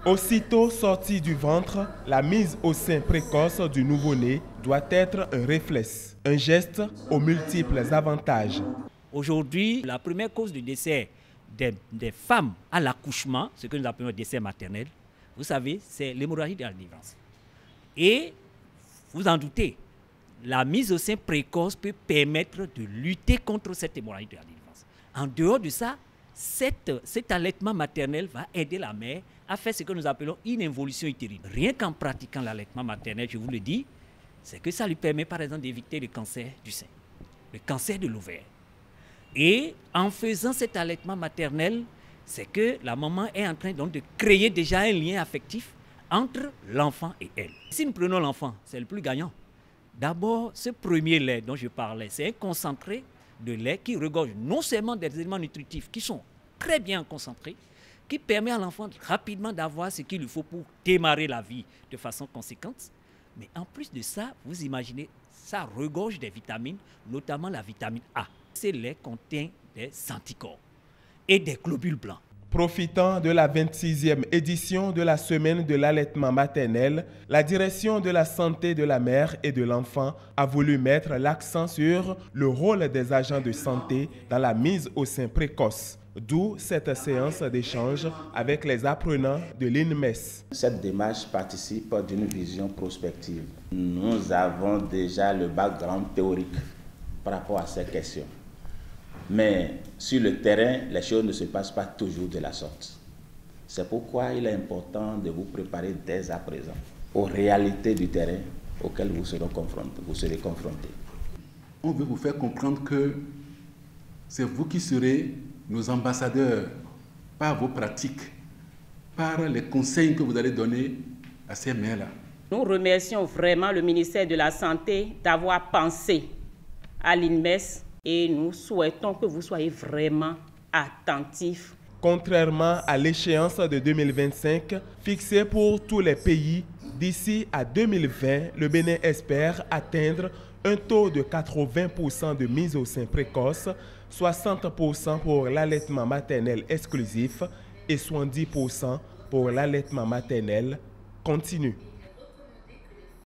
Aussitôt sorti du ventre, la mise au sein précoce du nouveau-né doit être un réflexe, un geste aux multiples avantages. Aujourd'hui, la première cause de décès des femmes à l'accouchement, ce que nous appelons le décès maternel, vous savez, c'est l'hémorragie de la délivrance. Et vous en doutez, la mise au sein précoce peut permettre de lutter contre cette hémorragie de la délivrance. En dehors de ça, cet allaitement maternel va aider la mère à faire ce que nous appelons une involution utérine. Rien qu'en pratiquant l'allaitement maternel, je vous le dis, c'est que ça lui permet par exemple d'éviter le cancer du sein, le cancer de l'ovaire. Et en faisant cet allaitement maternel, c'est que la maman est en train donc de créer déjà un lien affectif entre l'enfant et elle. Si nous prenons l'enfant, c'est le plus gagnant. D'abord, ce premier lait dont je parlais, c'est un concentré de lait qui regorge non seulement des éléments nutritifs qui sont très bien concentrés, qui permet à l'enfant rapidement d'avoir ce qu'il lui faut pour démarrer la vie de façon conséquente. Mais en plus de ça, vous imaginez, ça regorge des vitamines, notamment la vitamine A. Ce lait contient des anticorps et des globules blancs. Profitant de la 26e édition de la semaine de l'allaitement maternel, la direction de la santé de la mère et de l'enfant a voulu mettre l'accent sur le rôle des agents de santé dans la mise au sein précoce. D'où cette séance d'échange avec les apprenants de l'INMES. Cette démarche participe d'une vision prospective. Nous avons déjà le background théorique par rapport à ces questions. Mais sur le terrain, les choses ne se passent pas toujours de la sorte. C'est pourquoi il est important de vous préparer dès à présent aux réalités du terrain auxquelles vous serez confrontés. On veut vous faire comprendre que c'est vous qui serez nos ambassadeurs par vos pratiques, par les conseils que vous allez donner à ces mères-là. Nous remercions vraiment le ministère de la Santé d'avoir pensé à l'INMES et nous souhaitons que vous soyez vraiment attentifs. Contrairement à l'échéance de 2025 fixée pour tous les pays, d'ici à 2020, le Bénin espère atteindre un taux de 80% de mise au sein précoce, 60% pour l'allaitement maternel exclusif et 70% pour l'allaitement maternel continu.